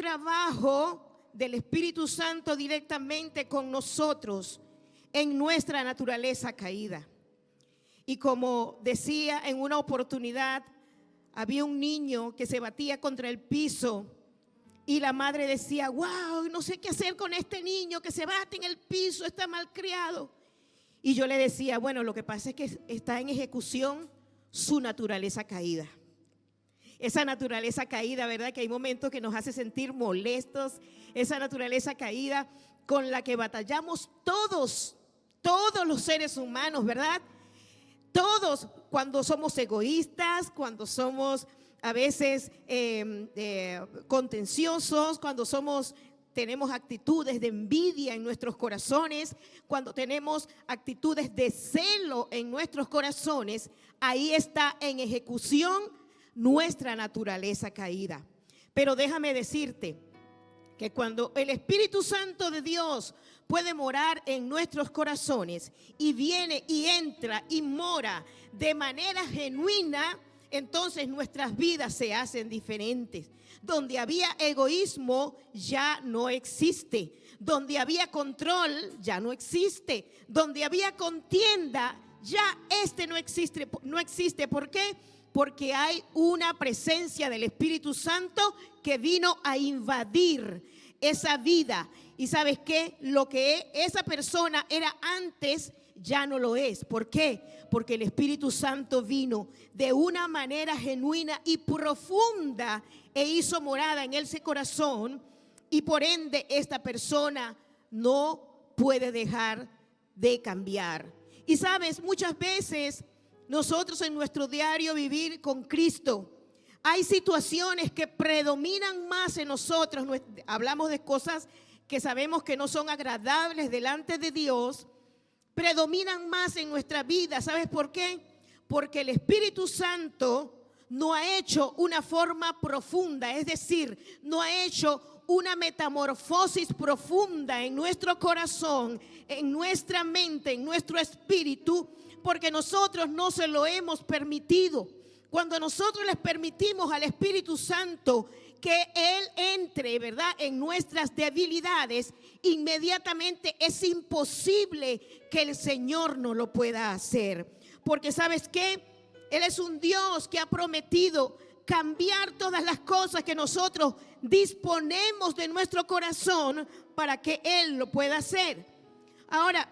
trabajo del Espíritu Santo directamente con nosotros en nuestra naturaleza caída. Y como decía en una oportunidad, había un niño que se batía contra el piso y la madre decía: wow, no sé qué hacer con este niño que se bate en el piso, está malcriado. Y yo le decía: bueno, lo que pasa es que está en ejecución su naturaleza caída. Esa naturaleza caída, ¿verdad? Que hay momentos que nos hace sentir molestos. Esa naturaleza caída con la que batallamos todos los seres humanos, ¿verdad? Todos, cuando somos egoístas, cuando somos a veces contenciosos, cuando tenemos actitudes de envidia en nuestros corazones, cuando tenemos actitudes de celo en nuestros corazones, ahí está en ejecución nuestra naturaleza caída. Pero déjame decirte que cuando el Espíritu Santo de Dios puede morar en nuestros corazones y viene y entra y mora de manera genuina, entonces nuestras vidas se hacen diferentes. Donde había egoísmo ya no existe. Donde había control ya no existe. Donde había contienda ya no existe. No existe. ¿Por qué? Porque hay una presencia del Espíritu Santo que vino a invadir esa vida. Y ¿sabes qué? Lo que esa persona era antes ya no lo es. ¿Por qué? Porque el Espíritu Santo vino de una manera genuina y profunda e hizo morada en ese corazón, y por ende esta persona no puede dejar de cambiar. Y sabes, muchas veces nosotros en nuestro diario vivir con Cristo, hay situaciones que predominan más en nosotros. Hablamos de cosas que sabemos que no son agradables delante de Dios, predominan más en nuestra vida. ¿Sabes por qué? Porque el Espíritu Santo no ha hecho una forma profunda, es decir, no ha hecho una metamorfosis profunda en nuestro corazón, en nuestra mente, en nuestro espíritu, porque nosotros no se lo hemos permitido. Cuando nosotros les permitimos al Espíritu Santo que Él entre, ¿verdad?, en nuestras debilidades, inmediatamente es imposible que el Señor no lo pueda hacer. Porque ¿sabes qué? Él es un Dios que ha prometido cambiar todas las cosas que nosotros disponemos de nuestro corazón para que Él lo pueda hacer. Ahora,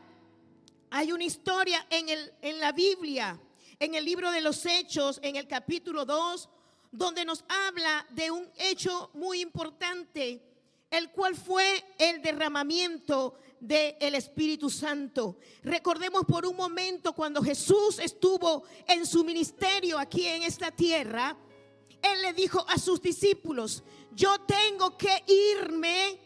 hay una historia en la Biblia, en el libro de los Hechos, en el capítulo 2, donde nos habla de un hecho muy importante, el cual fue el derramamiento del Espíritu Santo. Recordemos por un momento cuando Jesús estuvo en su ministerio aquí en esta tierra. Él le dijo a sus discípulos: yo tengo que irme,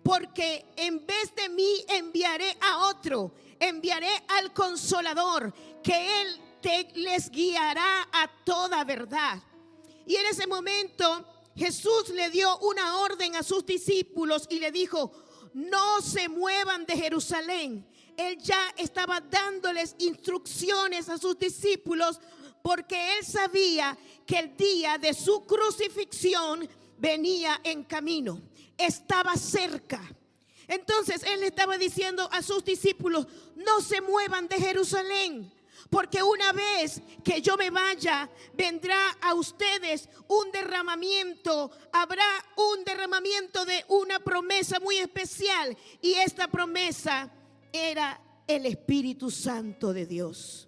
porque en vez de mí enviaré a otro, enviaré al Consolador, que Él les guiará a toda verdad. Y en ese momento Jesús le dio una orden a sus discípulos y le dijo: no se muevan de Jerusalén. Él ya estaba dándoles instrucciones a sus discípulos, porque él sabía que el día de su crucifixión venía en camino, estaba cerca. Entonces él le estaba diciendo a sus discípulos: no se muevan de Jerusalén, porque una vez que yo me vaya, vendrá a ustedes un derramamiento. Habrá un derramamiento de una promesa muy especial, y esta promesa era el Espíritu Santo de Dios.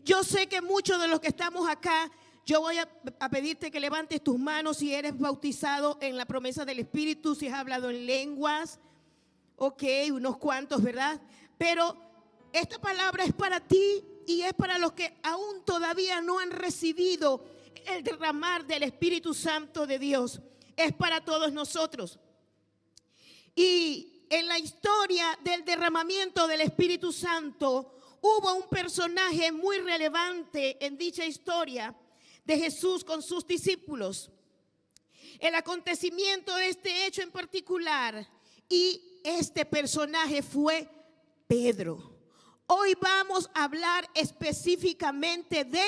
Yo sé que muchos de los que estamos acá, yo voy a pedirte que levantes tus manos si eres bautizado en la promesa del Espíritu, si has hablado en lenguas. Ok, unos cuantos, ¿verdad? Pero esta palabra es para ti y es para los que aún todavía no han recibido el derramar del Espíritu Santo de Dios. Es para todos nosotros. Y en la historia del derramamiento del Espíritu Santo hubo un personaje muy relevante en dicha historia de Jesús con sus discípulos. El acontecimiento de este hecho en particular, y este personaje fue Pedro. Hoy vamos a hablar específicamente de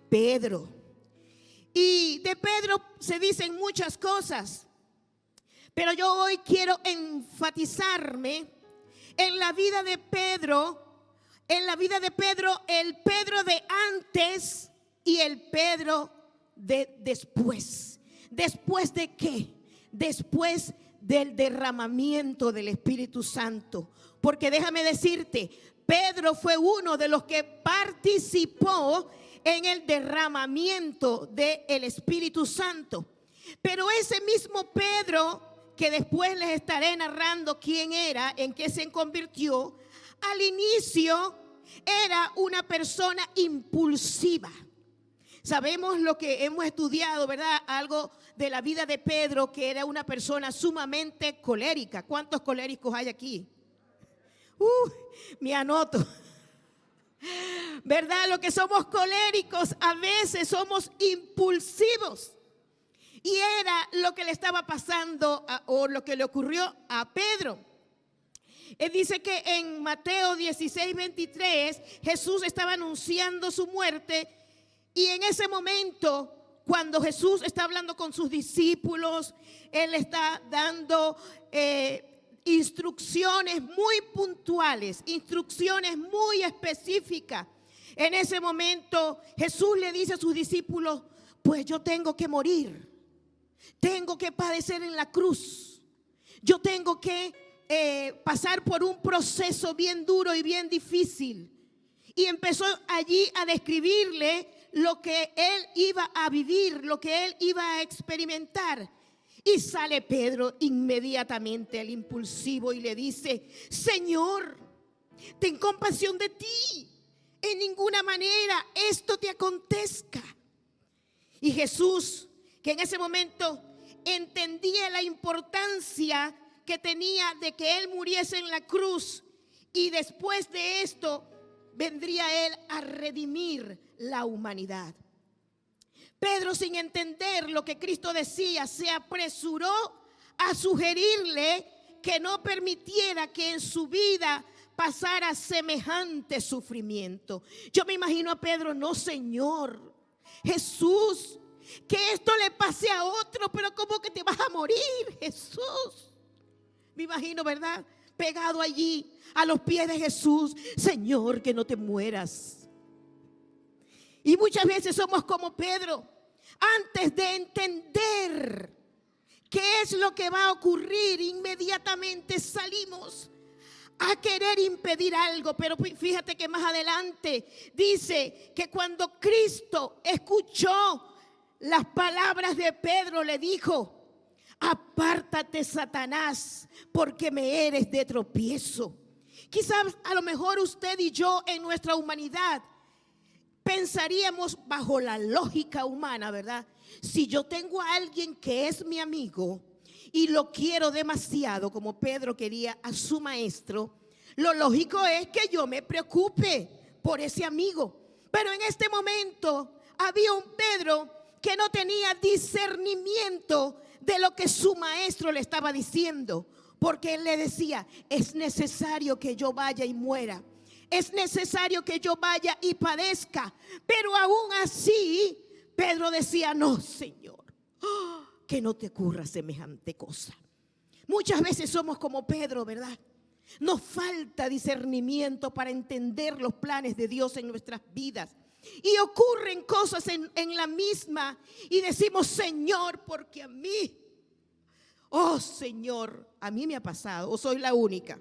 Pedro. Y de Pedro se dicen muchas cosas, Pero yo hoy quiero enfatizarme en la vida de Pedro, el Pedro de antes y el Pedro de después. ¿Después de qué? Después del derramamiento del Espíritu Santo. Porque déjame decirte, Pedro fue uno de los que participó en el derramamiento del Espíritu Santo. Pero ese mismo Pedro, que después les estaré narrando quién era, en qué se convirtió, al inicio era una persona impulsiva. Sabemos lo que hemos estudiado, ¿verdad? Algo de la vida de Pedro, que era una persona sumamente colérica. ¿Cuántos coléricos hay aquí? Me anoto. ¿Verdad? Lo que somos coléricos, a veces somos impulsivos. Y era lo que le estaba pasando o lo que le ocurrió a Pedro. Él dice que en Mateo 16:23 Jesús estaba anunciando su muerte, y en ese momento, cuando Jesús está hablando con sus discípulos, Él está dando instrucciones muy puntuales, instrucciones muy específicas. En ese momento Jesús le dice a sus discípulos: pues yo tengo que morir, tengo que padecer en la cruz, yo tengo que pasar por un proceso bien duro y bien difícil. Y empezó allí a describirle lo que él iba a vivir, lo que él iba a experimentar. Y sale Pedro inmediatamente, el impulsivo, y le dice: Señor, ten compasión de ti, en ninguna manera esto te acontezca. Y Jesús, que en ese momento entendía la importancia que tenía de que él muriese en la cruz, y después de esto vendría él a redimir la humanidad. Pedro, sin entender lo que Cristo decía, se apresuró a sugerirle que no permitiera que en su vida pasara semejante sufrimiento. Yo me imagino a Pedro: no, Señor Jesús, que esto le pase a otro, pero ¿cómo que te vas a morir, Jesús? Me imagino, ¿verdad? Pegado allí a los pies de Jesús: Señor, que no te mueras. Y muchas veces somos como Pedro. Antes de entender qué es lo que va a ocurrir, inmediatamente salimos a querer impedir algo. Pero fíjate que más adelante dice que cuando Cristo escuchó las palabras de Pedro, le dijo: apártate, Satanás, porque me eres de tropiezo. Quizás a lo mejor usted y yo en nuestra humanidad pensaríamos bajo la lógica humana, ¿verdad? Si yo tengo a alguien que es mi amigo y lo quiero demasiado, como Pedro quería a su maestro, lo lógico es que yo me preocupe por ese amigo. Pero en este momento había un Pedro que no tenía discernimiento de lo que su maestro le estaba diciendo, porque él le decía: es necesario que yo vaya y muera, es necesario que yo vaya y padezca. Pero aún así Pedro decía: no, Señor, que no te ocurra semejante cosa. Muchas veces somos como Pedro, ¿verdad? Nos falta discernimiento para entender los planes de Dios en nuestras vidas. Y ocurren cosas en la misma y decimos: Señor, porque a mí, oh Señor, a mí me ha pasado, o soy la única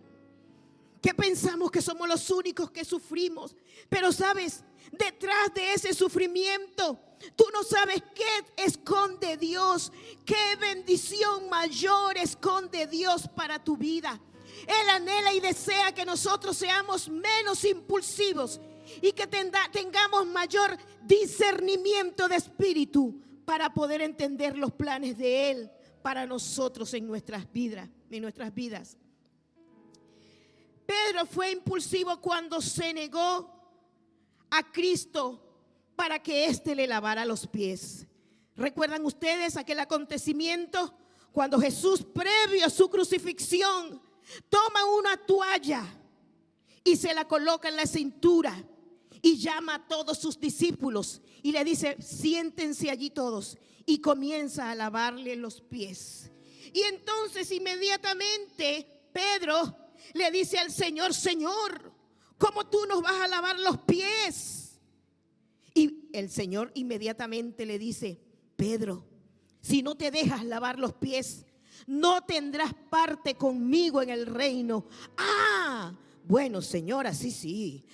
que pensamos que somos los únicos que sufrimos. Pero sabes, detrás de ese sufrimiento, tú no sabes qué esconde Dios, qué bendición mayor esconde Dios para tu vida. Él anhela y desea que nosotros seamos menos impulsivos y que tengamos mayor discernimiento de espíritu para poder entender los planes de Él para nosotros en nuestras vidas. Pedro fue impulsivo cuando se negó a Cristo para que éste le lavara los pies. ¿Recuerdan ustedes aquel acontecimiento cuando Jesús, previo a su crucifixión, toma una toalla y se la coloca en la cintura y llama a todos sus discípulos y le dice: siéntense allí todos, y comienza a lavarle los pies? Y entonces inmediatamente Pedro le dice al Señor: Señor, ¿cómo tú nos vas a lavar los pies? Y el Señor inmediatamente le dice: Pedro, si no te dejas lavar los pies, no tendrás parte conmigo en el reino. Ah, bueno, Señor, así sí.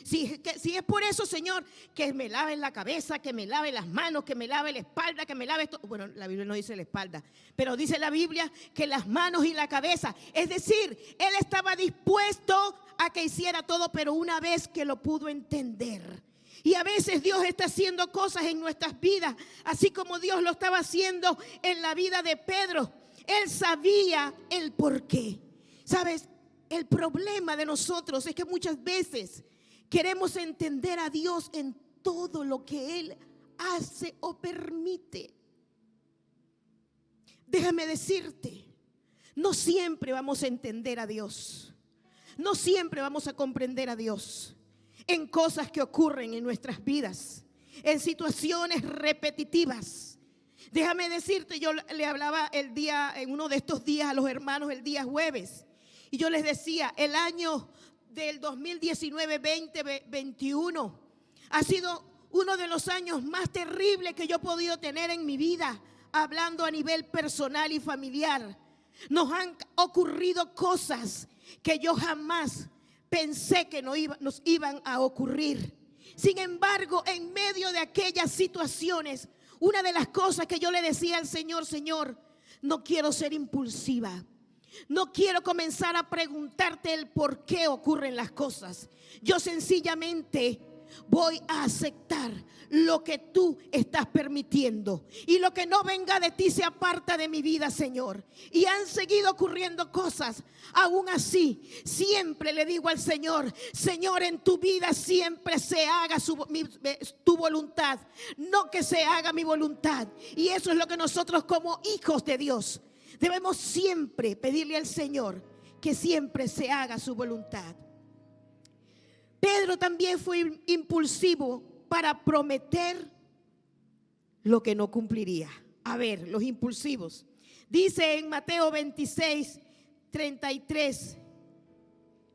Si es por eso, Señor, que me lave la cabeza, que me lave las manos, que me lave la espalda, que me lave esto. Bueno, la Biblia no dice la espalda, pero dice la Biblia que las manos y la cabeza. Es decir, él estaba dispuesto a que hiciera todo, pero una vez que lo pudo entender. Y a veces Dios está haciendo cosas en nuestras vidas, así como Dios lo estaba haciendo en la vida de Pedro. Él sabía el porqué. ¿Sabes? El problema de nosotros es que muchas veces queremos entender a Dios en todo lo que Él hace o permite. Déjame decirte, no siempre vamos a entender a Dios. No siempre vamos a comprender a Dios en cosas que ocurren en nuestras vidas, en situaciones repetitivas. Déjame decirte, yo le hablaba en uno de estos días a los hermanos el día jueves. Y yo les decía, el año del 2019-2021 ha sido uno de los años más terribles que yo he podido tener en mi vida, hablando a nivel personal y familiar. Nos han ocurrido cosas que yo jamás pensé que nos iban a ocurrir. Sin embargo, en medio de aquellas situaciones, una de las cosas que yo le decía al Señor: Señor, no quiero ser impulsiva. No quiero comenzar a preguntarte el por qué ocurren las cosas. Yo sencillamente voy a aceptar lo que tú estás permitiendo. Y lo que no venga de ti se aparta de mi vida, Señor. Y han seguido ocurriendo cosas. Aún así, siempre le digo al Señor: Señor, en tu vida siempre se haga tu voluntad, no que se haga mi voluntad. Y eso es lo que nosotros como hijos de Dios debemos siempre pedirle al Señor, que siempre se haga su voluntad. Pedro también fue impulsivo para prometer lo que no cumpliría. A ver, los impulsivos. Dice en Mateo 26:33,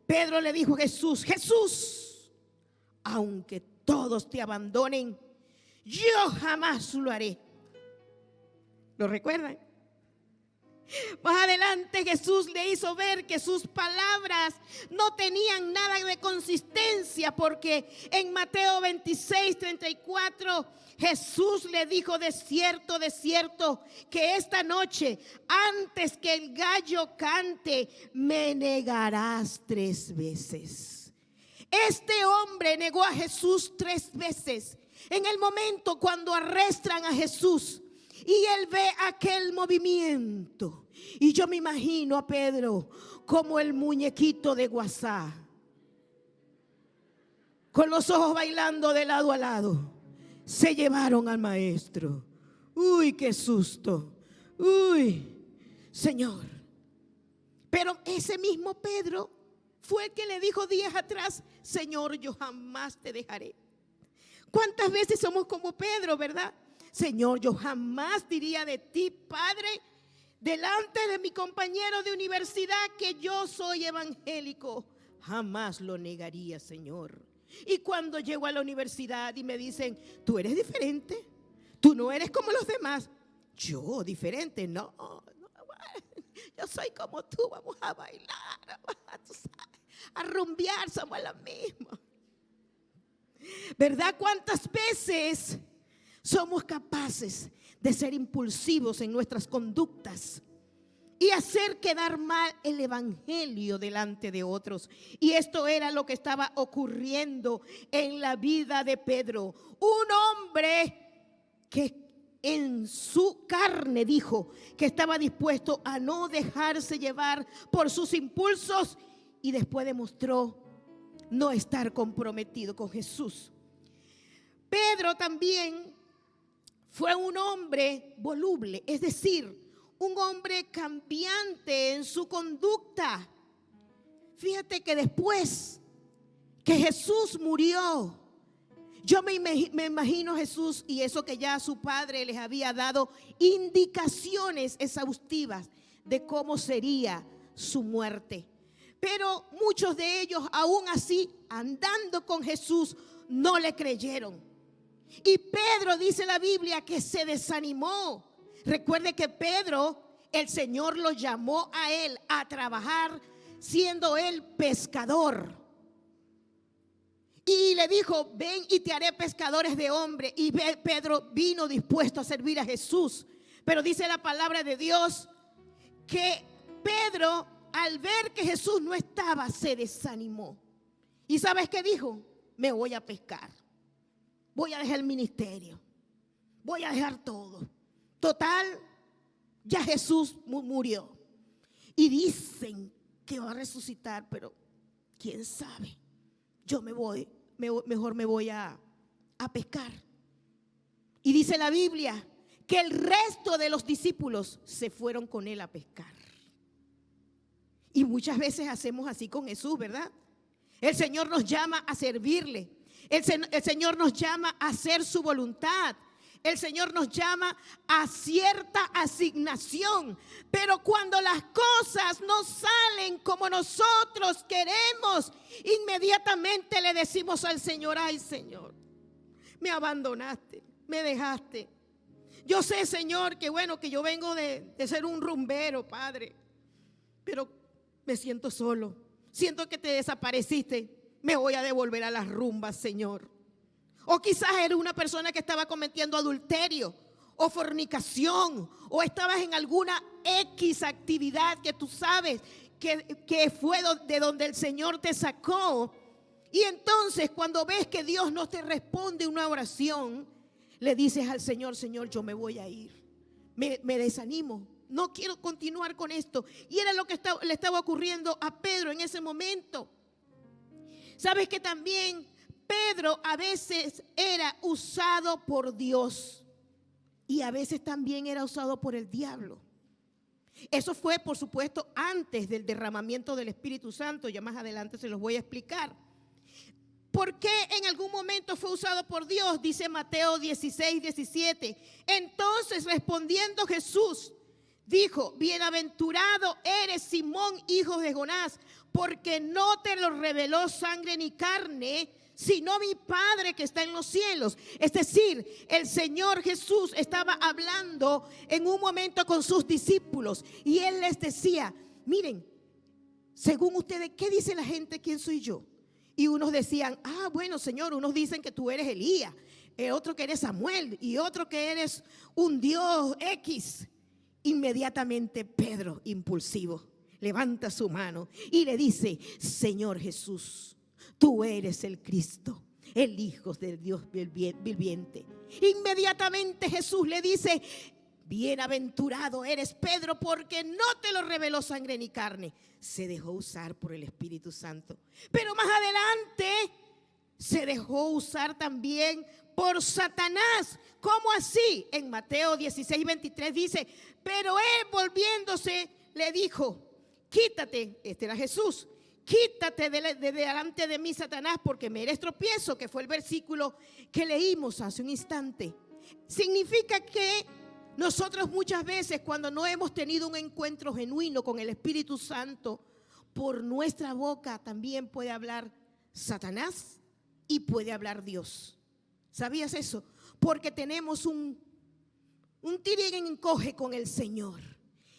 Pedro le dijo a Jesús: Jesús, aunque todos te abandonen, yo jamás lo haré. ¿Lo recuerdan? Más adelante Jesús le hizo ver que sus palabras no tenían nada de consistencia, porque en Mateo 26:34 Jesús le dijo: de cierto, que esta noche, antes que el gallo cante, me negarás 3 veces. Este hombre negó a Jesús 3 veces. En el momento cuando arrestan a Jesús y él ve aquel movimiento, y yo me imagino a Pedro como el muñequito de WhatsApp, con los ojos bailando de lado a lado. Se llevaron al maestro. Uy, qué susto. Uy, Señor. Pero ese mismo Pedro fue el que le dijo días atrás: Señor, yo jamás te dejaré. ¿Cuántas veces somos como Pedro, verdad? Señor, yo jamás diría de ti, Padre, delante de mi compañero de universidad, que yo soy evangélico. Jamás lo negaría, Señor. Y cuando llego a la universidad y me dicen: tú eres diferente, tú no eres como los demás. Yo, diferente, no, yo soy como tú, vamos a bailar, a rumbear, somos los mismos. ¿Verdad? ¿Cuántas veces somos capaces de ser impulsivos en nuestras conductas y hacer quedar mal el evangelio delante de otros? Y esto era lo que estaba ocurriendo en la vida de Pedro. Un hombre que en su carne dijo que estaba dispuesto a no dejarse llevar por sus impulsos, y después demostró no estar comprometido con Jesús. Pedro también fue un hombre voluble, es decir, un hombre cambiante en su conducta. Fíjate que después que Jesús murió Yo me imagino a Jesús y eso que ya su padre les había dado indicaciones exhaustivas de cómo sería su muerte. Pero muchos de ellos, aún así, andando con Jesús, no le creyeron. Y Pedro, dice la Biblia, que se desanimó. Recuerde que Pedro, el Señor lo llamó a él a trabajar siendo él pescador. Y le dijo, ven y te haré pescadores de hombres. Y Pedro vino dispuesto a servir a Jesús. Pero dice la palabra de Dios que Pedro, al ver que Jesús no estaba, se desanimó. ¿Y sabes qué dijo? Me voy a pescar. Voy a dejar el ministerio. Voy a dejar todo. Total, ya Jesús murió. Y dicen que va a resucitar, pero quién sabe. Yo mejor me voy a pescar. Y dice la Biblia que el resto de los discípulos se fueron con él a pescar. Y muchas veces hacemos así con Jesús, ¿verdad? El Señor nos llama a servirle. El Señor nos llama a hacer su voluntad. El Señor nos llama a cierta asignación. Pero cuando las cosas no salen como nosotros queremos, inmediatamente le decimos al Señor, ay Señor, me abandonaste, me dejaste. Yo sé, Señor, que bueno, que yo vengo de ser un rumbero, Padre, pero me siento solo. Siento que te desapareciste. Me voy a devolver a las rumbas, Señor. O quizás eres una persona que estaba cometiendo adulterio o fornicación, o estabas en alguna X actividad que tú sabes que fue de donde el Señor te sacó. Y entonces cuando ves que Dios no te responde una oración, le dices al Señor, Señor, yo me voy a ir. Me desanimo. No quiero continuar con esto. Y era lo que le estaba ocurriendo a Pedro en ese momento. ¿Sabes que también Pedro a veces era usado por Dios y a veces también era usado por el diablo? Eso fue, por supuesto, antes del derramamiento del Espíritu Santo. Ya más adelante se los voy a explicar. ¿Por qué en algún momento fue usado por Dios? Dice Mateo 16, 17. Entonces respondiendo Jesús dijo, bienaventurado eres Simón, hijo de Jonás, porque no te lo reveló sangre ni carne, sino mi Padre que está en los cielos. Es decir, el Señor Jesús estaba hablando en un momento con sus discípulos y Él les decía, miren, según ustedes, ¿qué dice la gente? ¿Quién soy yo? Y unos decían, bueno, Señor, unos dicen que tú eres Elías, otro que eres Samuel y otro que eres un Dios X. Inmediatamente Pedro, impulsivo, levanta su mano y le dice, Señor Jesús, tú eres el Cristo, el Hijo del Dios viviente. Inmediatamente Jesús le dice, bienaventurado eres Pedro, porque no te lo reveló sangre ni carne. Se dejó usar por el Espíritu Santo. Pero más adelante se dejó usar también por Satanás. ¿Cómo así? En Mateo 16, 23 dice, pero él volviéndose le dijo, quítate, este era Jesús, quítate de delante de mí, Satanás, porque me eres tropiezo, que fue el versículo que leímos hace un instante. Significa que nosotros muchas veces cuando no hemos tenido un encuentro genuino con el Espíritu Santo, por nuestra boca también puede hablar Satanás y puede hablar Dios. ¿Sabías eso? Porque tenemos un tire y encoge con el Señor.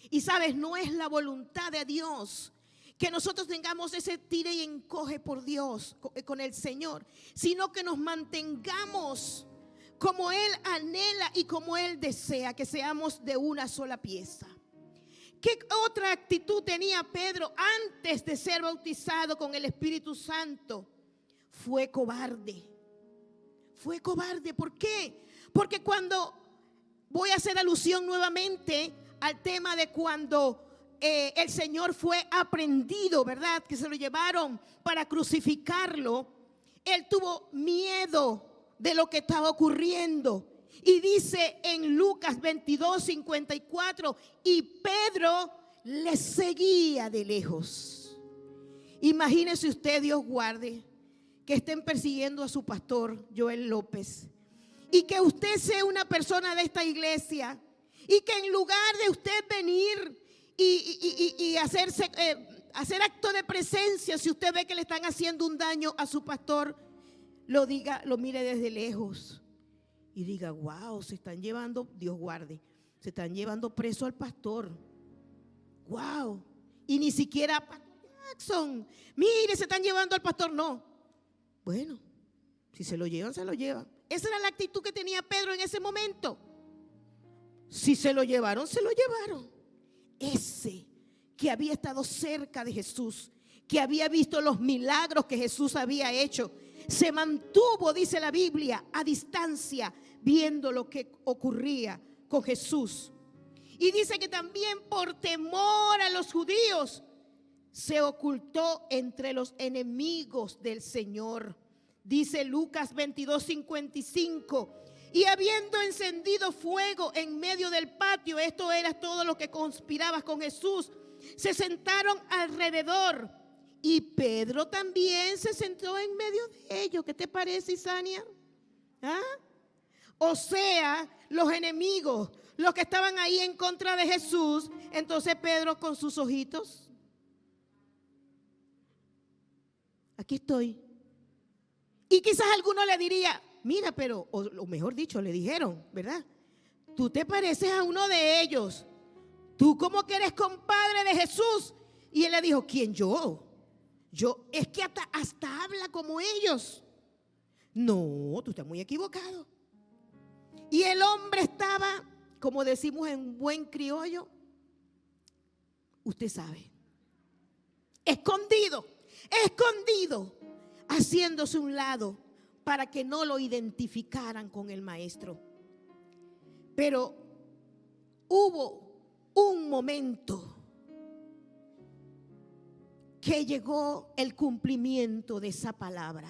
Y sabes, no es la voluntad de Dios que nosotros tengamos ese tire y encoge por Dios, con el Señor, sino que nos mantengamos como Él anhela y como Él desea, que seamos de una sola pieza. ¿Qué otra actitud tenía Pedro antes de ser bautizado con el Espíritu Santo? Fue cobarde. Fue cobarde. ¿Por qué? Porque cuando, voy a hacer alusión nuevamente al tema de cuando el Señor fue aprehendido, ¿verdad? Que se lo llevaron para crucificarlo. Él tuvo miedo de lo que estaba ocurriendo. Y dice en Lucas 22, 54, y Pedro le seguía de lejos. Imagínese usted, Dios guarde, que estén persiguiendo a su pastor Joel López, y que usted sea una persona de esta iglesia, y que en lugar de usted venir y hacer acto de presencia, si usted ve que le están haciendo un daño a su pastor, lo mire desde lejos y diga: wow, se están llevando, Dios guarde, se están llevando preso al pastor. Wow. Y ni siquiera a Pastor Jackson, mire, se están llevando al pastor. No. Bueno, si se lo llevan, se lo llevan. Esa era la actitud que tenía Pedro en ese momento. Si se lo llevaron, se lo llevaron. Ese que había estado cerca de Jesús, que había visto los milagros que Jesús había hecho, se mantuvo, dice la Biblia, a distancia, viendo lo que ocurría con Jesús. Y dice que también por temor a los judíos se ocultó entre los enemigos del Señor. Dice Lucas 22:55, y habiendo encendido fuego en medio del patio, esto era todo lo que conspiraba con Jesús, se sentaron alrededor, y Pedro también se sentó en medio de ellos. ¿Qué te parece, Isania? ¿Ah? O sea, los enemigos, los que estaban ahí en contra de Jesús. Entonces Pedro, con sus ojitos, aquí estoy. Y quizás alguno le diría: mira, pero, o mejor dicho, le dijeron, ¿verdad? Tú te pareces a uno de ellos. Tú como que eres compadre de Jesús. Y él le dijo: ¿quién, yo? Yo, es que hasta habla como ellos. No, tú estás muy equivocado. Y el hombre estaba, como decimos en buen criollo, usted sabe, escondido, haciéndose un lado para que no lo identificaran con el maestro. Pero hubo un momento que llegó el cumplimiento de esa palabra.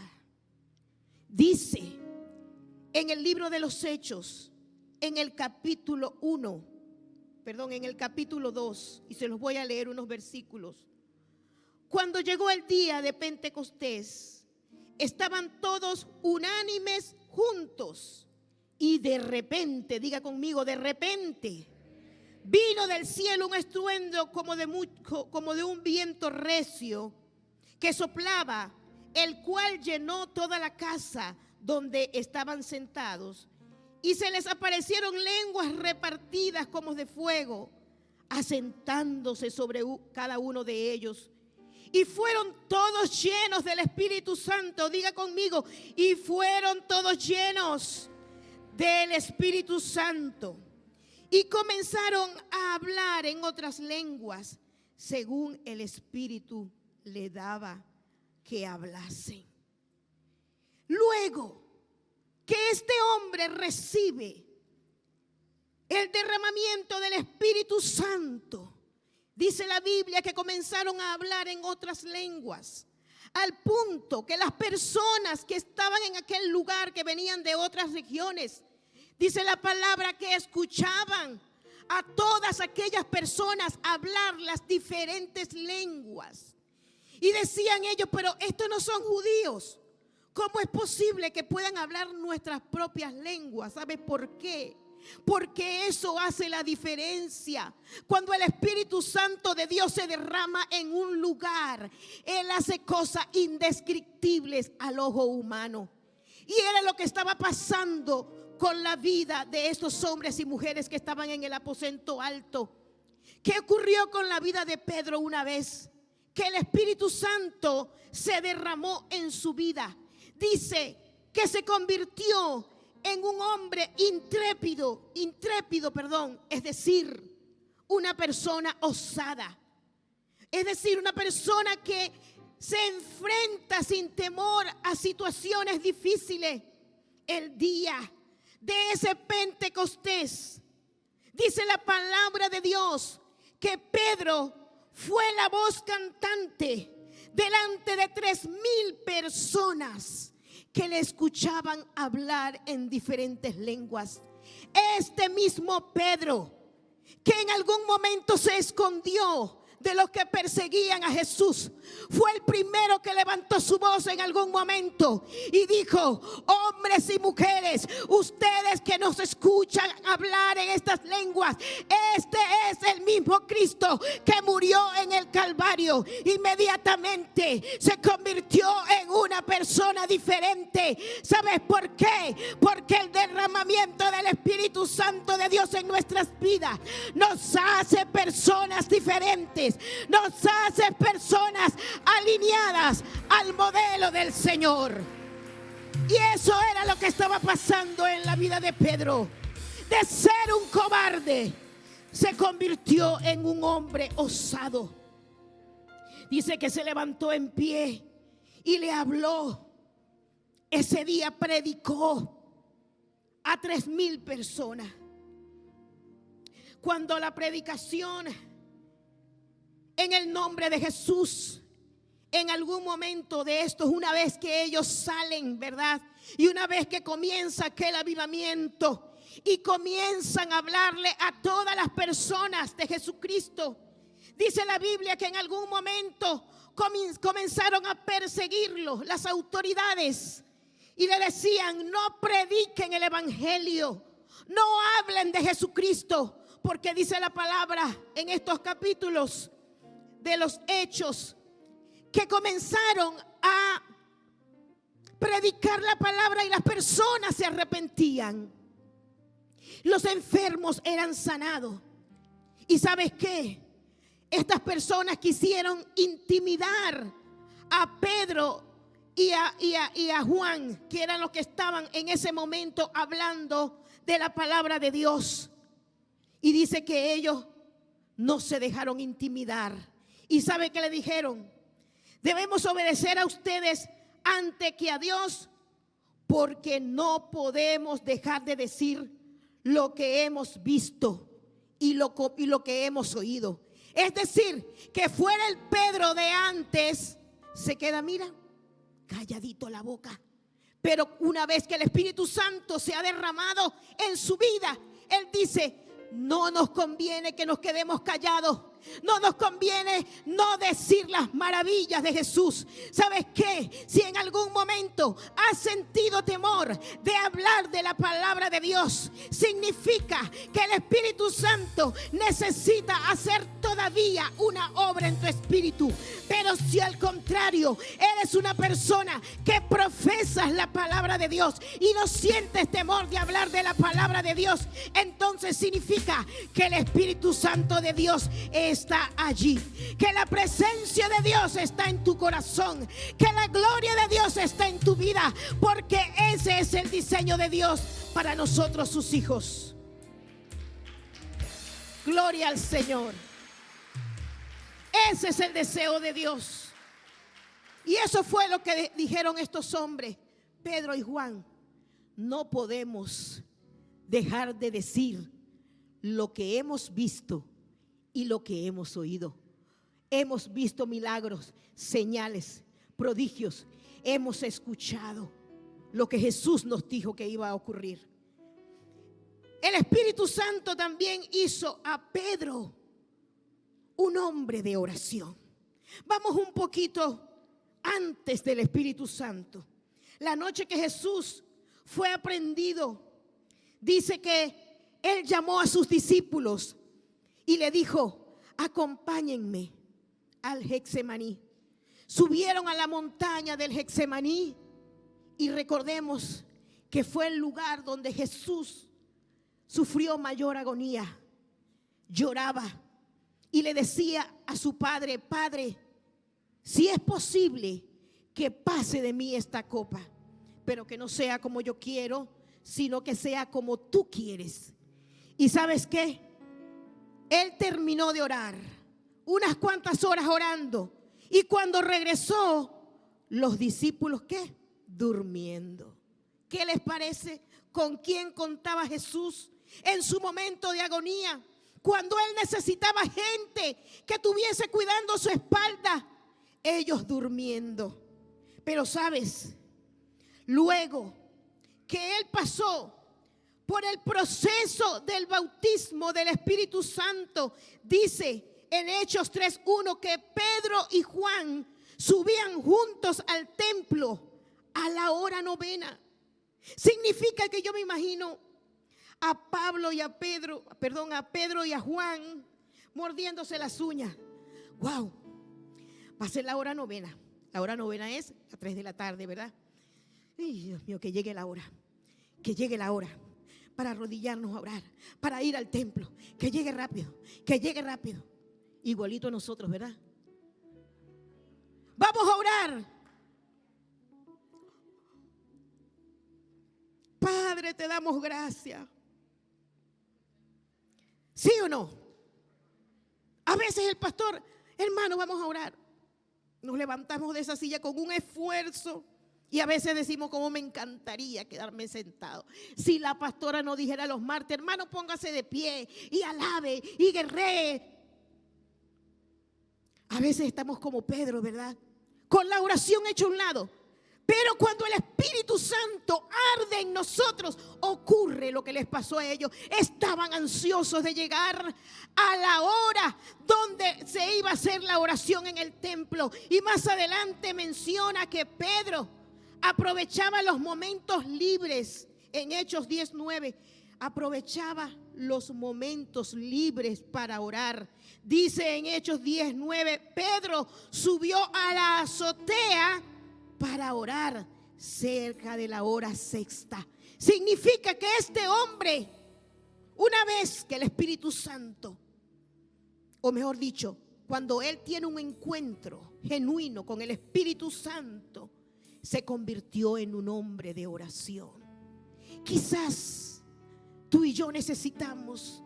Dice en el libro de los Hechos, en el capítulo 2, y se los voy a leer unos versículos. Cuando llegó el día de Pentecostés, estaban todos unánimes juntos, y de repente, diga conmigo, de repente, vino del cielo un estruendo como de un viento recio que soplaba, el cual llenó toda la casa donde estaban sentados, y se les aparecieron lenguas repartidas como de fuego, asentándose sobre cada uno de ellos. Y fueron todos llenos del Espíritu Santo. Diga conmigo: y fueron todos llenos del Espíritu Santo. Y comenzaron a hablar en otras lenguas, según el Espíritu le daba que hablasen. Luego que este hombre recibe el derramamiento del Espíritu Santo, dice la Biblia que comenzaron a hablar en otras lenguas, al punto que las personas que estaban en aquel lugar, que venían de otras regiones, dice la palabra que escuchaban a todas aquellas personas hablar las diferentes lenguas. Y decían ellos: pero estos no son judíos. ¿Cómo es posible que puedan hablar nuestras propias lenguas? ¿Sabes por qué? Porque eso hace la diferencia. Cuando el Espíritu Santo de Dios se derrama en un lugar, Él hace cosas indescriptibles al ojo humano. Y era lo que estaba pasando con la vida de estos hombres y mujeres que estaban en el aposento alto. ¿Qué ocurrió con la vida de Pedro una vez? Que el Espíritu Santo se derramó en su vida. Dice que se convirtió en un hombre intrépido, es decir, una persona osada. Es decir, una persona que se enfrenta sin temor a situaciones difíciles. El día de ese Pentecostés, dice la palabra de Dios que Pedro fue la voz cantante delante de 3,000 personas que le escuchaban hablar en diferentes lenguas. Este mismo Pedro, que en algún momento se escondió de los que perseguían a Jesús, fue el primero que levantó su voz en algún momento y dijo: hombres y mujeres, ustedes que nos escuchan hablar en estas lenguas, este es el mismo Cristo que murió en el Calvario. Inmediatamente se convirtió en una persona diferente. ¿Sabes por qué? Porque el derramamiento del Espíritu Santo de Dios en nuestras vidas nos hace personas diferentes, nos hace personas alineadas al modelo del Señor. Y eso era lo que estaba pasando en la vida de Pedro. De ser un cobarde, se convirtió en un hombre osado. Dice que se levantó en pie y le habló. Ese día predicó a 3,000 personas. Cuando la predicación en el nombre de Jesús, en algún momento de estos, una vez que ellos salen, ¿verdad? Y una vez que comienza aquel avivamiento y comienzan a hablarle a todas las personas de Jesucristo, dice la Biblia que en algún momento comenzaron a perseguirlo las autoridades y le decían: no prediquen el evangelio, no hablen de Jesucristo, porque dice la palabra en estos capítulos de los Hechos que comenzaron a predicar la palabra y las personas se arrepentían. Los enfermos eran sanados. ¿Y sabes qué? Estas personas quisieron intimidar a Pedro y a Juan, que eran los que estaban en ese momento hablando de la palabra de Dios. Y dice que ellos no se dejaron intimidar. ¿Y sabe qué le dijeron? Debemos obedecer a ustedes antes que a Dios, porque no podemos dejar de decir lo que hemos visto y lo que hemos oído. Es decir, que fuera el Pedro de antes, se queda, mira, calladito la boca. Pero una vez que el Espíritu Santo se ha derramado en su vida, él dice: no nos conviene que nos quedemos callados. No nos conviene no decir las maravillas de Jesús. ¿Sabes qué? Si en algún momento has sentido temor de hablar de la palabra de Dios, significa que el Espíritu Santo necesita hacer todavía una obra en tu espíritu. Pero si al contrario eres una persona que profesas la palabra de Dios y no sientes temor de hablar de la palabra de Dios, entonces significa que el Espíritu Santo de Dios está allí, que la presencia de Dios está en tu corazón, que la gloria de Dios está en tu vida, porque ese es el diseño de Dios para nosotros, sus hijos. Gloria al Señor. Ese es el deseo de Dios. Y eso fue lo que dijeron estos hombres, Pedro y Juan: no podemos dejar de decir lo que hemos visto y lo que hemos oído. Hemos visto milagros, señales, prodigios. Hemos escuchado lo que Jesús nos dijo que iba a ocurrir. El Espíritu Santo también hizo a Pedro un hombre de oración. Vamos un poquito antes del Espíritu Santo. La noche que Jesús fue aprehendido, dice que Él llamó a sus discípulos y le dijo: acompáñenme al Getsemaní. Subieron a la montaña del Getsemaní y recordemos que fue el lugar donde Jesús sufrió mayor agonía. Lloraba y le decía a su padre: Padre, si es posible que pase de mí esta copa, pero que no sea como yo quiero, sino que sea como tú quieres. ¿Y sabes qué? Él terminó de orar, unas cuantas horas orando, y cuando regresó, los discípulos, ¿qué? Durmiendo. ¿Qué les parece? ¿Con quién contaba Jesús en su momento de agonía? Cuando Él necesitaba gente que estuviese cuidando su espalda, ellos durmiendo. Pero ¿sabes? Luego que Él pasó por el proceso del bautismo del Espíritu Santo, dice en Hechos 3:1 que Pedro y Juan subían juntos al templo a la hora novena. Significa que yo me imagino a Pedro y a Juan mordiéndose las uñas. Wow, va a ser la hora novena. La hora novena es a 3 de la tarde, ¿verdad? Ay, Dios mío, que llegue la hora para arrodillarnos a orar, para ir al templo. Que llegue rápido. Igualito a nosotros, ¿verdad? Vamos a orar. Padre, te damos gracias. ¿Sí o no? A veces el pastor, hermano, vamos a orar. Nos levantamos de esa silla con un esfuerzo y a veces decimos, cómo me encantaría quedarme sentado. Si la pastora nos dijera los martes, hermano, póngase de pie y alabe y guerree. A veces estamos como Pedro, ¿verdad? Con la oración hecha a un lado. Pero cuando el Espíritu Santo arde en nosotros, ocurre lo que les pasó a ellos. Estaban ansiosos de llegar a la hora donde se iba a hacer la oración en el templo. Y más adelante menciona que Pedro aprovechaba los momentos libres. En Hechos 10:9, aprovechaba los momentos libres para orar. Dice en Hechos 10:9, Pedro subió a la azotea para orar cerca de la hora sexta. Significa que este hombre, una vez que el Espíritu Santo, o mejor dicho, cuando él tiene un encuentro genuino con el Espíritu Santo, se convirtió en un hombre de oración. Quizás tú y yo necesitamos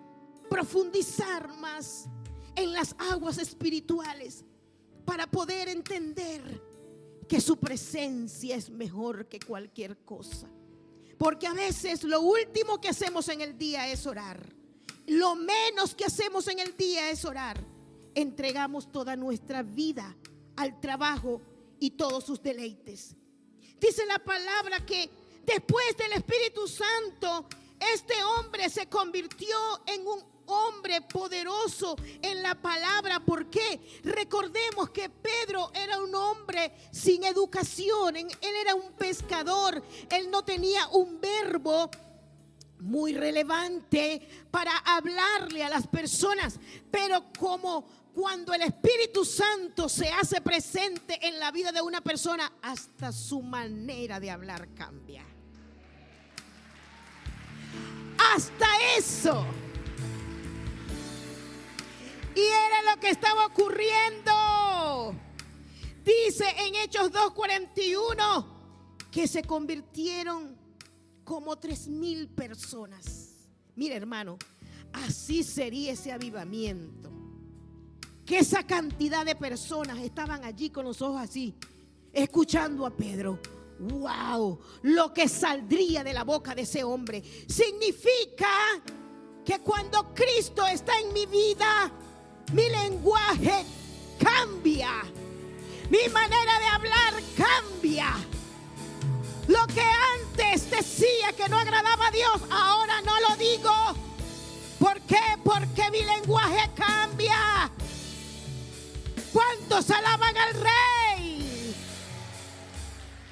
profundizar más en las aguas espirituales para poder entender que su presencia es mejor que cualquier cosa. Porque a veces lo último que hacemos en el día es orar. Lo menos que hacemos en el día es orar. Entregamos toda nuestra vida al trabajo y todos sus deleites. Dice la palabra que después del Espíritu Santo, este hombre se convirtió en un hombre poderoso en la palabra. ¿Por qué? Recordemos que Pedro era un hombre sin educación. Él era un pescador. Él no tenía un verbo muy relevante para hablarle a las personas. Pero como cuando el Espíritu Santo se hace presente en la vida de una persona, hasta su manera de hablar cambia. Hasta eso. Y era lo que estaba ocurriendo. Dice en Hechos 2:41 que se convirtieron como 3,000 personas. Mira, hermano, así sería ese avivamiento. Que esa cantidad de personas estaban allí con los ojos así, escuchando a Pedro. Wow, lo que saldría de la boca de ese hombre. Significa que cuando Cristo está en mi vida, mi lenguaje cambia, mi manera de hablar cambia. Lo que antes decía que no agradaba a Dios, ahora no lo digo. ¿Por qué? Porque mi lenguaje cambia. ¿Cuántos alaban al Rey?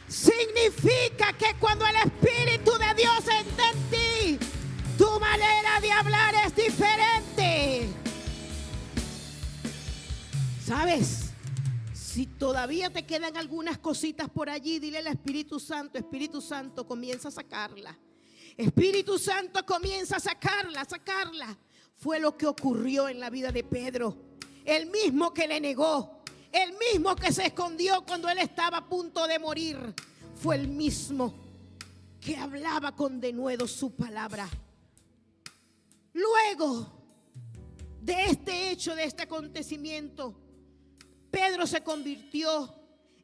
Significa que cuando el Espíritu de Dios está en ti, tu manera de hablar es diferente. ¿Sabes? Si todavía te quedan algunas cositas por allí, dile al Espíritu Santo, comienza a sacarla. Espíritu Santo, comienza a sacarla. Fue lo que ocurrió en la vida de Pedro. El mismo que le negó, el mismo que se escondió cuando él estaba a punto de morir, fue el mismo que hablaba con denuedo su palabra. Luego de este hecho, de este acontecimiento, Pedro se convirtió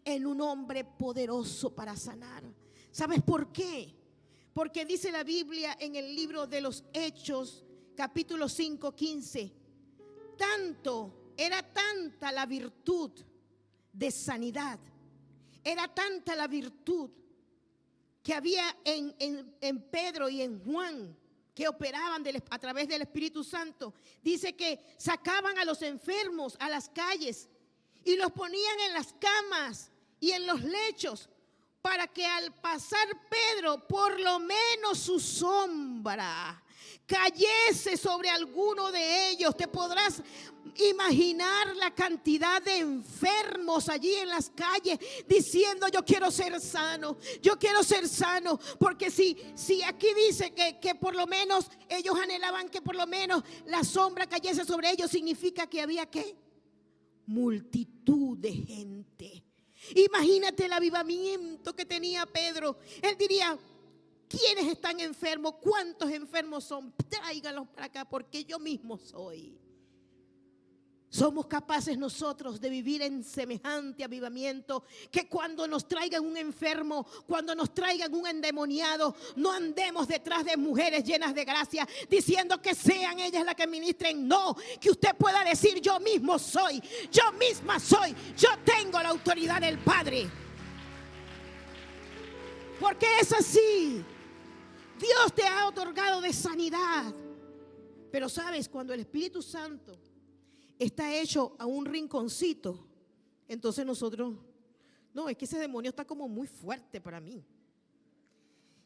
en un hombre poderoso para sanar. ¿Sabes por qué? Porque dice la Biblia en el libro de los Hechos, capítulo 5:15, era tanta la virtud de sanidad, era tanta la virtud que había en Pedro y en Juan, que operaban a través del Espíritu Santo. Dice que sacaban a los enfermos a las calles y los ponían en las camas y en los lechos, para que al pasar Pedro, por lo menos su sombra cayese sobre alguno de ellos. Te podrás imaginar la cantidad de enfermos allí en las calles diciendo: yo quiero ser sano, yo quiero ser sano. Porque si aquí dice que por lo menos ellos anhelaban que por lo menos la sombra cayese sobre ellos, significa que había ¿qué? Multitud de gente. Imagínate el avivamiento que tenía Pedro. Él diría: ¿quiénes están enfermos? ¿Cuántos enfermos son? Tráiganlos para acá, porque yo mismo soy. Somos capaces nosotros de vivir en semejante avivamiento, que cuando nos traigan un enfermo, cuando nos traigan un endemoniado, no andemos detrás de mujeres llenas de gracia diciendo que sean ellas las que ministren. No, que usted pueda decir: yo mismo soy, yo misma soy, yo tengo la autoridad del Padre. Porque es así. Dios te ha otorgado de sanidad. Pero sabes, cuando el Espíritu Santo está hecho a un rinconcito, entonces nosotros, no, es que ese demonio está como muy fuerte para mí.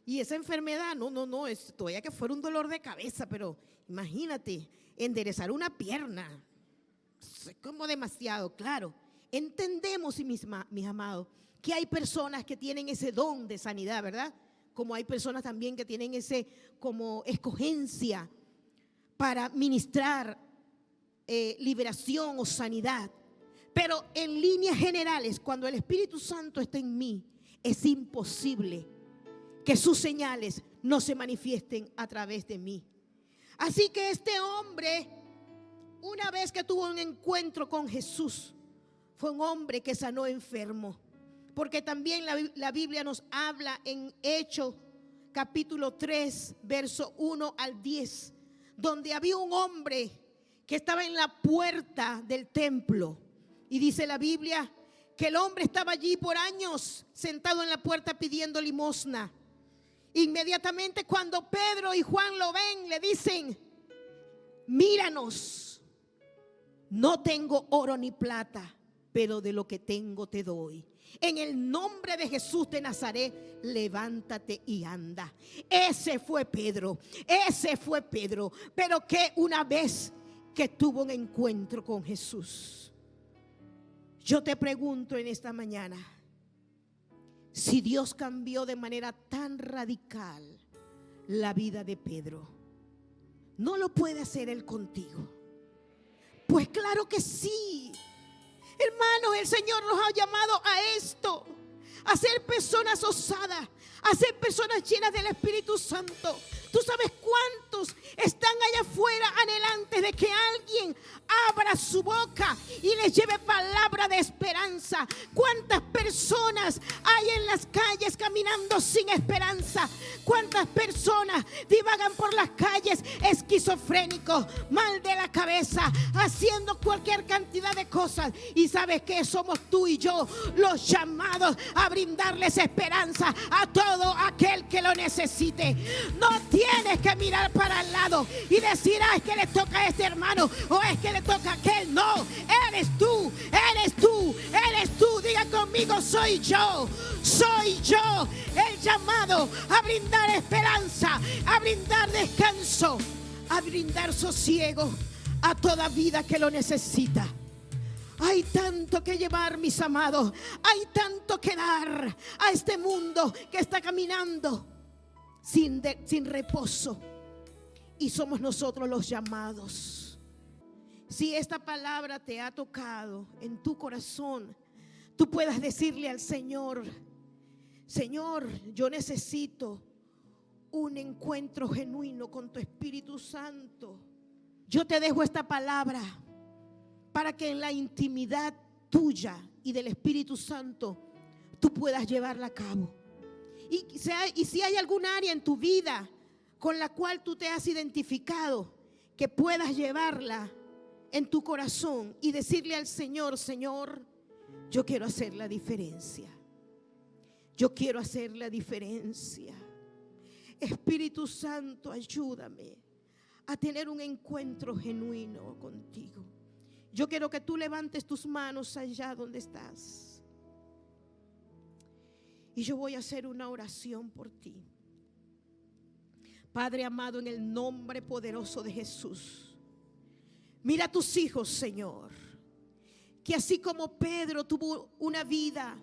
Y esa enfermedad, no, es todavía que fuera un dolor de cabeza, pero imagínate, enderezar una pierna, es como demasiado, claro. Entendemos, mis amados, que hay personas que tienen ese don de sanidad, ¿verdad? Como hay personas también que tienen ese como escogencia para ministrar liberación o sanidad. Pero en líneas generales, cuando el Espíritu Santo está en mí, es imposible que sus señales no se manifiesten a través de mí. Así que este hombre, una vez que tuvo un encuentro con Jesús, fue un hombre que sanó enfermo. Porque también la Biblia nos habla en Hechos capítulo 3, verso 1 al 10, donde había un hombre que estaba en la puerta del templo. Y dice la Biblia que el hombre estaba allí por años sentado en la puerta pidiendo limosna. Inmediatamente cuando Pedro y Juan lo ven, le dicen: míranos, no tengo oro ni plata, pero de lo que tengo te doy. En el nombre de Jesús de Nazaret, levántate y anda. Ese fue Pedro. Pero que una vez que tuvo un encuentro con Jesús, yo te pregunto en esta mañana, si Dios cambió de manera tan radical la vida de Pedro, ¿no lo puede hacer Él contigo? Pues claro que sí. Hermanos, el Señor nos ha llamado a esto, a ser personas osadas, a ser personas llenas del Espíritu Santo. ¿Tú sabes cuántos están allá afuera anhelantes de que alguien abra su boca y les lleve palabra de esperanza? ¿Cuántas personas hay en las calles caminando sin esperanza? ¿Cuántas personas divagan por las calles esquizofrénicos, mal de la cabeza, haciendo cualquier cantidad de cosas? Y sabes que somos tú y yo los llamados a brindarles esperanza a todo aquel que lo necesite. No tienes que mirar para el lado y decir: es que le toca a este hermano o es que le toca a aquel. No, eres tú. Diga conmigo: soy yo el llamado a brindar esperanza, a brindar descanso, a brindar sosiego a toda vida que lo necesita. Hay tanto que llevar, mis amados. Hay tanto que dar a este mundo que está caminando sin reposo. Y somos nosotros los llamados. Si esta palabra te ha tocado en tu corazón, tú puedas decirle al Señor: Señor, yo necesito un encuentro genuino con tu Espíritu Santo. Yo te dejo esta palabra para que en la intimidad tuya y del Espíritu Santo tú puedas llevarla a cabo. Y si hay algún área en tu vida con la cual tú te has identificado, que puedas llevarla en tu corazón y decirle al Señor: Señor, yo quiero hacer la diferencia. Yo quiero hacer la diferencia. Espíritu Santo, ayúdame a tener un encuentro genuino contigo. Yo quiero que tú levantes tus manos allá donde estás. Y yo voy a hacer una oración por ti. Padre amado, en el nombre poderoso de Jesús, mira a tus hijos, Señor, que así como Pedro tuvo una vida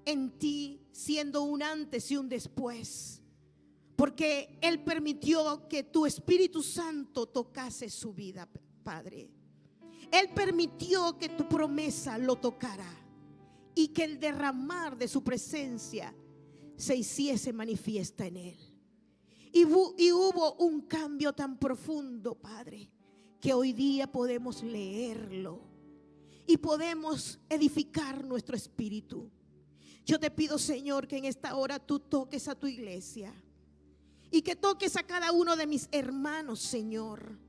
en ti, siendo un antes y un después, porque Él permitió que tu Espíritu Santo tocase su vida, Padre. Él permitió que tu promesa lo tocara y que el derramar de su presencia se hiciese manifiesta en Él. Y hubo un cambio tan profundo, Padre, que hoy día podemos leerlo y podemos edificar nuestro espíritu. Yo te pido, Señor, que en esta hora tú toques a tu iglesia y que toques a cada uno de mis hermanos, Señor,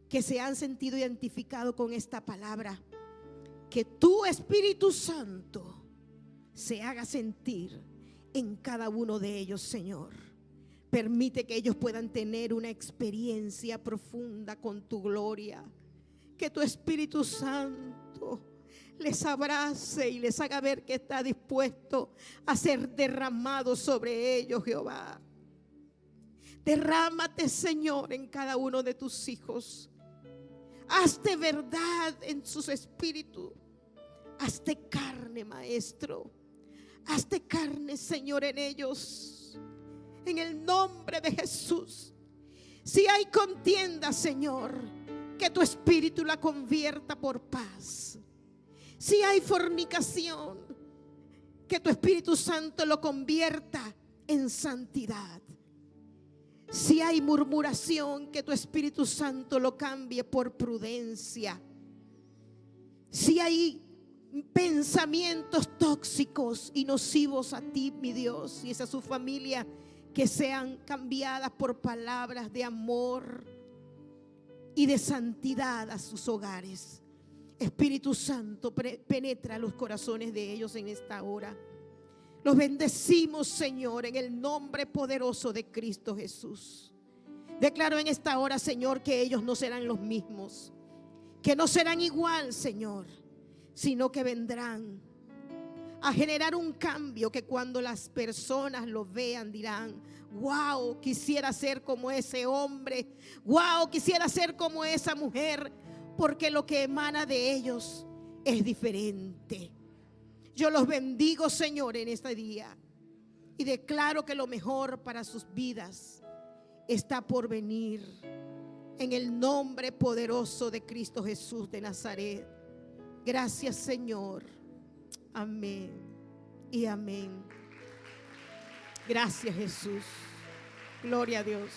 que se han sentido identificados con esta palabra. Que tu Espíritu Santo se haga sentir en cada uno de ellos, Señor. Permite que ellos puedan tener una experiencia profunda con tu gloria. Que tu Espíritu Santo les abrace y les haga ver que está dispuesto a ser derramado sobre ellos, Jehová. Derrámate, Señor, en cada uno de tus hijos. Hazte verdad en sus espíritus. Hazte carne, Maestro. Hazte carne, Señor, en ellos. En el nombre de Jesús. Si hay contienda, Señor, que tu espíritu la convierta por paz. Si hay fornicación, que tu Espíritu Santo lo convierta en santidad. Si hay murmuración, que tu Espíritu Santo lo cambie por prudencia. Si hay pensamientos tóxicos y nocivos a ti, mi Dios, y a su familia, que sean cambiadas por palabras de amor y de santidad a sus hogares. Espíritu Santo, penetra los corazones de ellos en esta hora. Los bendecimos, Señor, en el nombre poderoso de Cristo Jesús. Declaro en esta hora, Señor, que ellos no serán los mismos, que no serán igual, Señor, sino que vendrán a generar un cambio que cuando las personas lo vean dirán: wow, quisiera ser como ese hombre, wow, quisiera ser como esa mujer, porque lo que emana de ellos es diferente. Yo los bendigo, Señor, en este día y declaro que lo mejor para sus vidas está por venir, en el nombre poderoso de Cristo Jesús de Nazaret. Gracias, Señor. Amén y amén. Gracias, Jesús. Gloria a Dios.